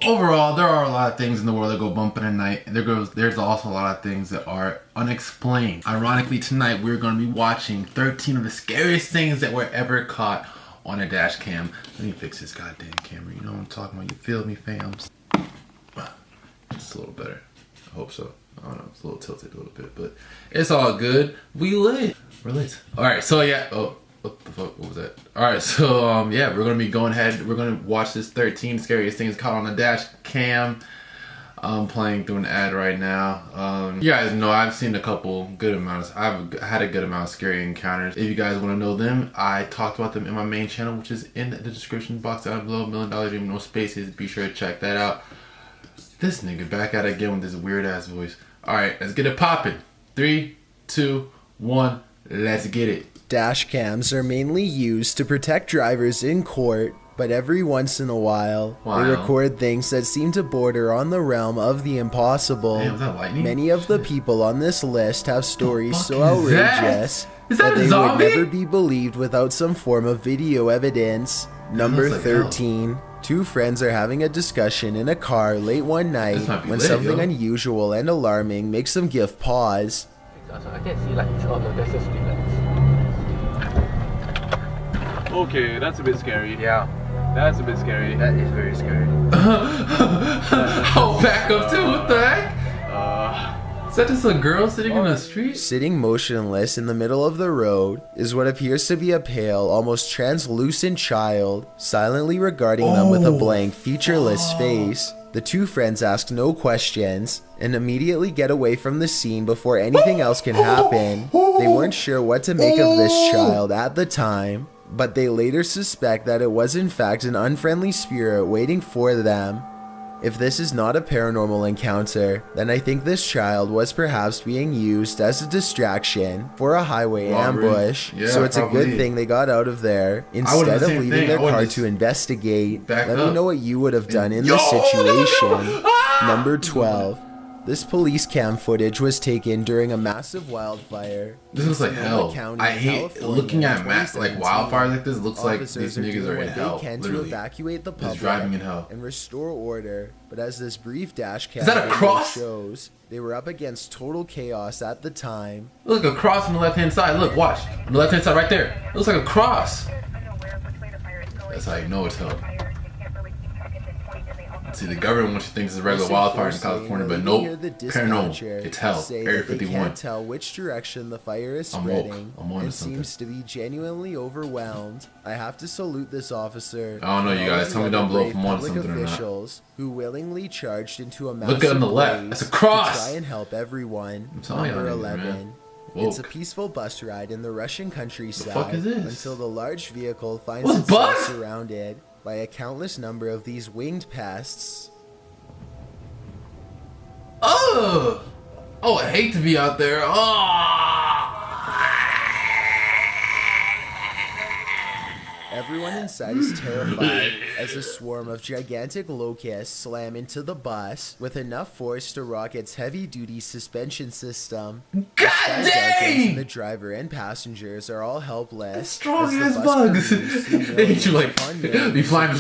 Overall, there are a lot of things in the world that go bump in the night, and there's also a lot of things that are unexplained. Ironically, tonight we're going to be watching 13 of the scariest things that were ever caught on a dash cam. Let me fix this goddamn camera. You know what I'm talking about? You feel me, fams? It's a little better. I hope so. I don't know. It's a little tilted a little bit, but it's all good. We lit. We're lit. All right. So yeah. Oh. What the fuck? What was that? Alright, so yeah, we're gonna be going ahead. We're gonna watch this 13 scariest things caught on a dash cam. I'm playing through an ad right now. You guys know I've seen a couple good amounts. I've had a good amount of scary encounters. If you guys want to know them, I talked about them in my main channel, which is in the description box down below. MillionDollarDream, no spaces. Be sure to check that out. This nigga back at it again with this weird ass voice. Alright, let's get it popping. 3, 2, 1, let's get it. Dash cams are mainly used to protect drivers in court, but every once in a while, they record things that seem to border on the realm of the impossible. Damn, is that lightning? Many of the people on this list have stories so outrageous that they would zombie? never be believed without some form of video evidence. Number 13. Two friends are having a discussion in a car late one night when something unusual and alarming makes them give pause. I can see like there's a street lights. Okay, that's a bit scary. Yeah. That's a bit scary. That is very scary. I'll back up too, what the heck? Is that just a girl sitting in the street? Sitting motionless in the middle of the road is what appears to be a pale, almost translucent child, silently regarding them with a blank, featureless face. The two friends ask no questions and immediately get away from the scene before anything else can happen. They weren't sure what to make of this child at the time, but they later suspect that it was in fact an unfriendly spirit waiting for them. If this is not a paranormal encounter, then I think this child was perhaps being used as a distraction for a highway ambush. Yeah, so it's probably. a good thing they got out of there instead of leaving their car to investigate. Let me know what you would have done in this situation. Number 12. This police cam footage was taken during a massive wildfire. This looks like hell. I hate looking at like wildfires like this. Looks like these niggas are in hell. To evacuate the public driving in hell and restore order. But as this brief dash cam shows, they were up against total chaos at the time. Look, a cross on the left hand side. Look, watch on the left hand side right there. It looks like a cross. That's how you know it's hell. See, the government wants you to think it's a regular wildfire in California, but nope, paranormal. It's hell. Area 51. They can't tell which direction the fire is spreading and seems to be genuinely overwhelmed. I have to salute this officer. I don't know, you guys. Tell me down below if I'm on something or not. Who willingly charged into a massive look on the left. That's a cross. To try and help everyone. Number 11. It's a peaceful bus ride in the Russian countryside until the large vehicle finds itself surrounded by a countless number of these winged pests. Oh, I hate to be out there. Everyone inside is terrified as a swarm of gigantic locusts slam into the bus with enough force to rock its heavy-duty suspension system. God dang! The driver and passengers are all helpless. Strong as bugs. They hit you like be flying,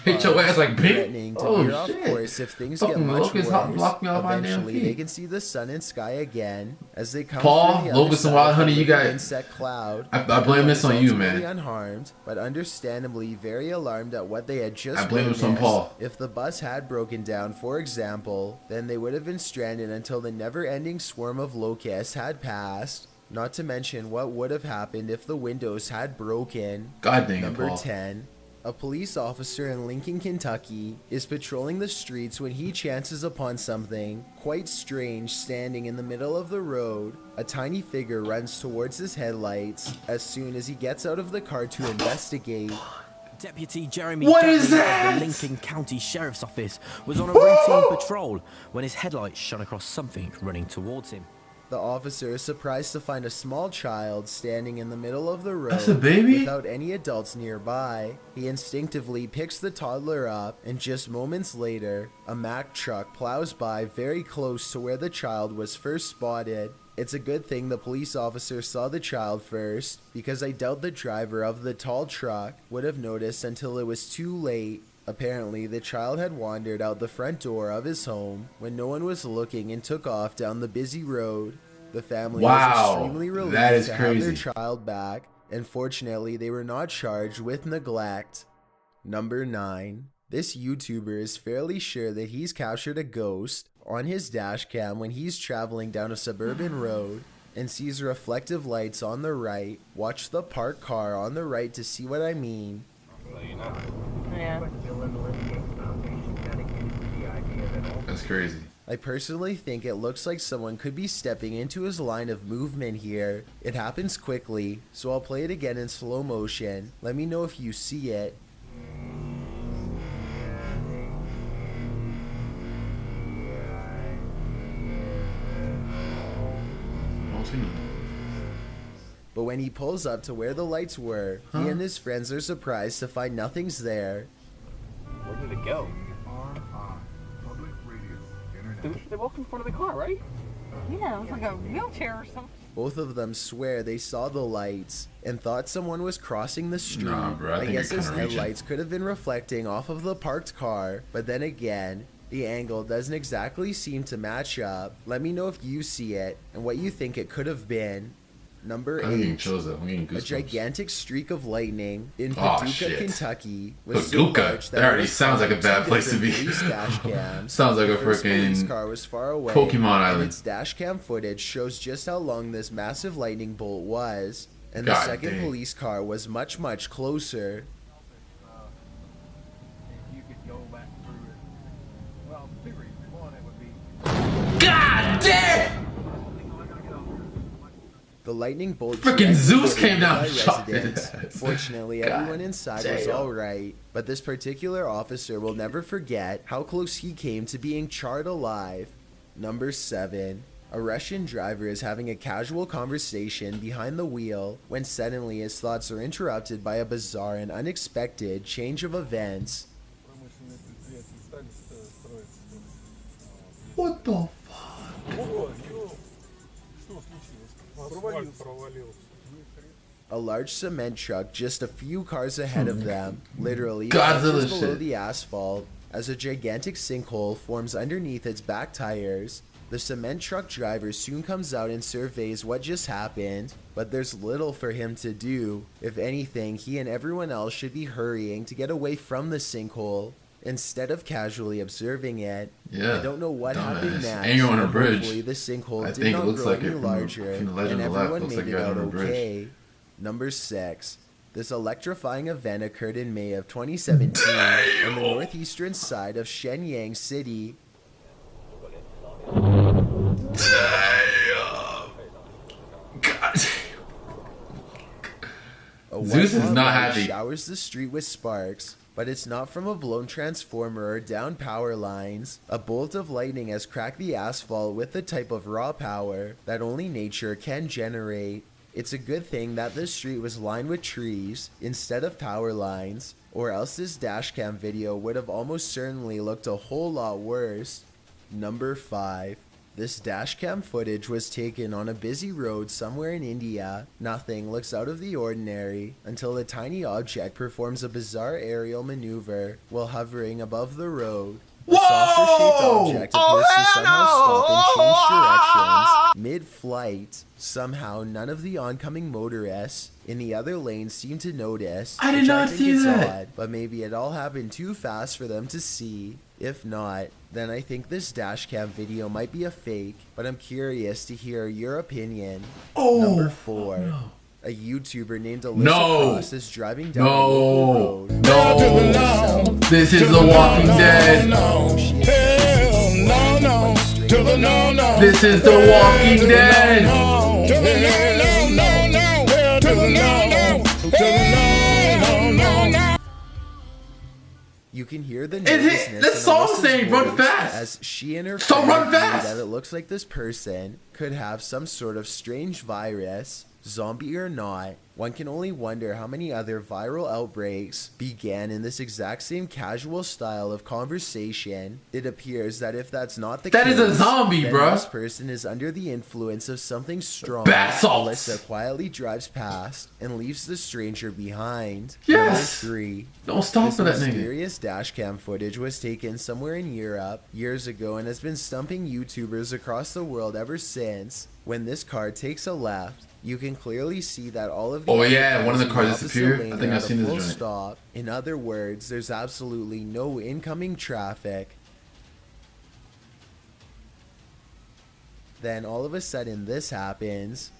hit your ass like big. Oh shit! Of course, if things get much worse, eventually they can see the sun and sky again as they come. Paul, Locust and Wild Honey, you got insect cloud. I blame this on you, man. Unharmed, but understandably very alarmed at what they had just I blame this on Paul. If the bus had broken down, for example, then they would have been stranded until the never-ending swarm of locusts had passed. Not to mention what would have happened if the windows had broken. God dang it, Number Paul. 10. A police officer in Lincoln, Kentucky is patrolling the streets when he chances upon something quite strange standing in the middle of the road. A tiny figure runs towards his headlights as soon as he gets out of the car to investigate. Deputy Jeremy what Dudley is that? of the Lincoln County Sheriff's Office was on a routine patrol when his headlights shone across something running towards him. The officer is surprised to find a small child standing in the middle of the road. That's a baby? Without any adults nearby. He instinctively picks the toddler up, and just moments later, a Mack truck plows by very close to where the child was first spotted. It's a good thing the police officer saw the child first, because I doubt the driver of the tall truck would have noticed until it was too late. Apparently, the child had wandered out the front door of his home when no one was looking and took off down the busy road. The family was extremely relieved to have their child back, and fortunately, they were not charged with neglect. Number 9. This YouTuber is fairly sure that he's captured a ghost on his dash cam when he's traveling down a suburban road and sees reflective lights on the right. Watch the parked car on the right to see what I mean. Yeah. That's crazy. I personally think it looks like someone could be stepping into his line of movement here. It happens quickly, so I'll play it again in slow motion. Let me know if you see it. But when he pulls up to where the lights were, he and his friends are surprised to find nothing's there. Where did it go? They walked in front of the car, right? Yeah, it was like a wheelchair or something. Both of them swear they saw the lights and thought someone was crossing the street. Nah, bro, I think guess you're his kinda reaching. headlights could have been reflecting off of the parked car, but then again, the angle doesn't exactly seem to match up. Let me know if you see it and what you think it could have been. Number I'm getting 8. chills up. I'm getting A goosebumps. gigantic streak of lightning in Oh, Paducah, shit. Kentucky was so Paducah? large That already it was sounds like a caught bad two place to be. different police dash cams. Sounds like The a first police freaking car was far away, Pokemon and Island. its dash cam footage shows just how long this massive lightning bolt was. And the God second dang. police car was much, much closer. God damn! The lightning bolt Freaking directly Zeus hit came down my and shot residence. his ass. Fortunately, God everyone inside was damn. alright, but this particular officer will never forget how close he came to being charred alive. Number 7. A Russian driver is having a casual conversation behind the wheel when suddenly his thoughts are interrupted by a bizarre and unexpected change of events. What the A large cement truck just a few cars ahead of them, literally Godzilla inches below shit. the asphalt, as a gigantic sinkhole forms underneath its back tires. The cement truck driver soon comes out and surveys what just happened, but there's little for him to do. If anything, he and everyone else should be hurrying to get away from the sinkhole, instead of casually observing it. Yeah, I don't know what happened dumbass. next. And you're on a but bridge. Hopefully the sinkhole I did think it not looks grow like any it from the- larger, from the legend and on the left, everyone looks made like it you're out on a bridge. okay. Number 6. This electrifying event occurred in May of 2017 on the northeastern side of Shenyang City. Damn! God. A Zeus is white not light happy. showers the street with sparks, but it's not from a blown transformer or down power lines. A bolt of lightning has cracked the asphalt with the type of raw power that only nature can generate. It's a good thing that this street was lined with trees instead of power lines, or else this dashcam video would have almost certainly looked a whole lot worse. Number 5. This dashcam footage was taken on a busy road somewhere in India. Nothing looks out of the ordinary until a tiny object performs a bizarre aerial maneuver while hovering above the road. The saucer-shaped object appears to somehow stop and change directions mid-flight. Somehow, none of the oncoming motorists in the other lanes seem to notice. I did which not think see is that. odd, but maybe it all happened too fast for them to see. If not, then I think this dashcam video might be a fake, but I'm curious to hear your opinion. Number 4. A YouTuber named Alyssa No. Cross is driving down a local No, road. no. This is The Walking Dead. This is The Walking Dead. You can hear the It hit- nervousness the in song Alyssa's saying, "Run voice fast." as she and her So friend run agree fast. that it looks like this person could have some sort of strange virus, zombie or not, One can only wonder how many other viral outbreaks began in this exact same casual style of conversation. It appears that if that's not the case, that is a zombie, then bro. this person is under the influence of something strong. Bath salts. Alyssa quietly drives past and leaves the stranger behind. Yes. Number 3. Don't stop for that This nigga. mysterious dashcam footage was taken somewhere in Europe years ago and has been stumping YouTubers across the world ever since. When this car takes a left, you can clearly see that all of the Oh other yeah, one of the in cars opposite disappeared. lane I think are I've at seen a this full joint. stop. In other words, there's absolutely no incoming traffic. Then all of a sudden this happens.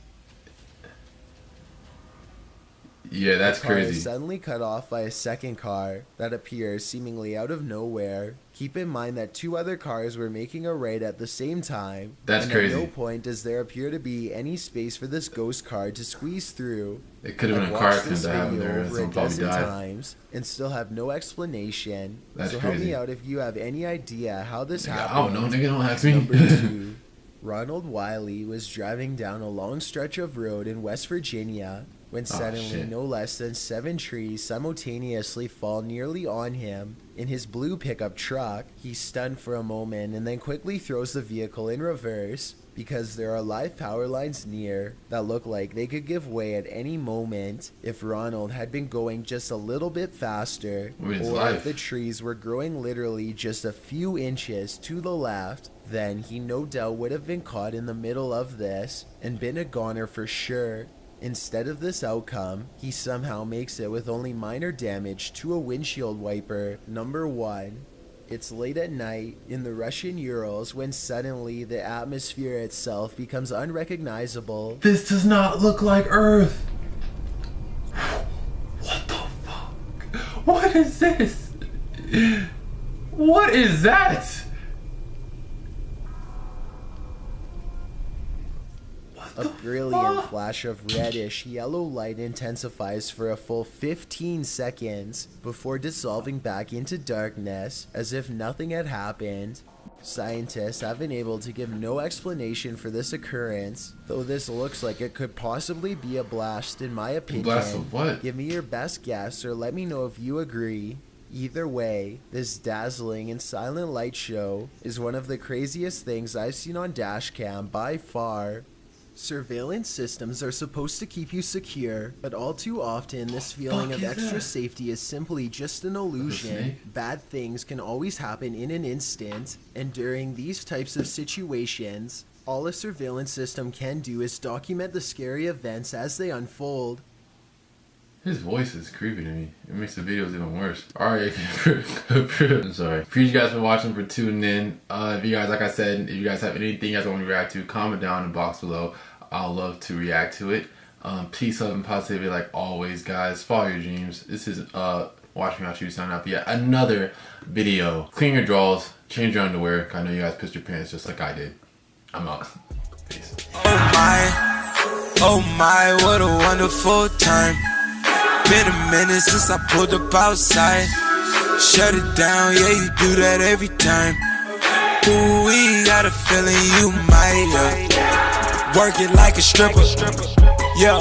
Yeah, that's The car is crazy. suddenly cut off by a second car that appears seemingly out of nowhere. Keep in mind that 2 other cars were making a right at the same time. That's and crazy. At no point does there appear to be any space for this ghost car to squeeze through. It could have I've been a car watched accident this that happened video there and over a someone probably dozen died. times and still have no explanation. That's so help crazy. me out if you have any idea how this Nigga, happened. I don't know, nigga, don't ask me. Number 2. Ronald Wiley was driving down a long stretch of road in West Virginia when suddenly shit. no less than 7 trees simultaneously fall nearly on him. In his blue pickup truck, he's stunned for a moment and then quickly throws the vehicle in reverse because there are live power lines near that look like they could give way at any moment if Ronald had been going just a little bit faster, Wait, it's or live. if the trees were growing literally just a few inches to the left. Then he no doubt would have been caught in the middle of this and been a goner for sure. Instead of this outcome, he somehow makes it with only minor damage to a windshield wiper. Number 1. It's late at night in the Russian Urals when suddenly the atmosphere itself becomes unrecognizable. This does not look like Earth. What the fuck? What is this? What is that? A brilliant flash of reddish yellow light intensifies for a full 15 seconds before dissolving back into darkness as if nothing had happened. Scientists have been able to give no explanation for this occurrence, though this looks like it could possibly be a blast in my opinion. Blast of what? Give me your best guess or let me know if you agree. Either way, this dazzling and silent light show is one of the craziest things I've seen on DashCam by far. Surveillance systems are supposed to keep you secure, but all too often this feeling of extra safety is simply just an illusion. Bad things can always happen in an instant, and during these types of situations, all a surveillance system can do is document the scary events as they unfold. His voice is creepy to me. It makes the videos even worse. Alright, I'm sorry. Appreciate you guys for watching, for tuning in. If you guys, like I said, if you guys have anything you guys want me to react to, comment down in the box below. I'll love to react to it. Peace, love, and positivity like always, guys. Follow your dreams. This is Watch Me Out You sign up yet another video. Clean your drawers, change your underwear. I know you guys pissed your pants just like I did. I'm out. Peace. Oh my, what a wonderful time. Been a minute since I pulled up outside. Shut it down, yeah, you do that every time. Ooh, we got a feeling you might work it like a stripper. Yeah.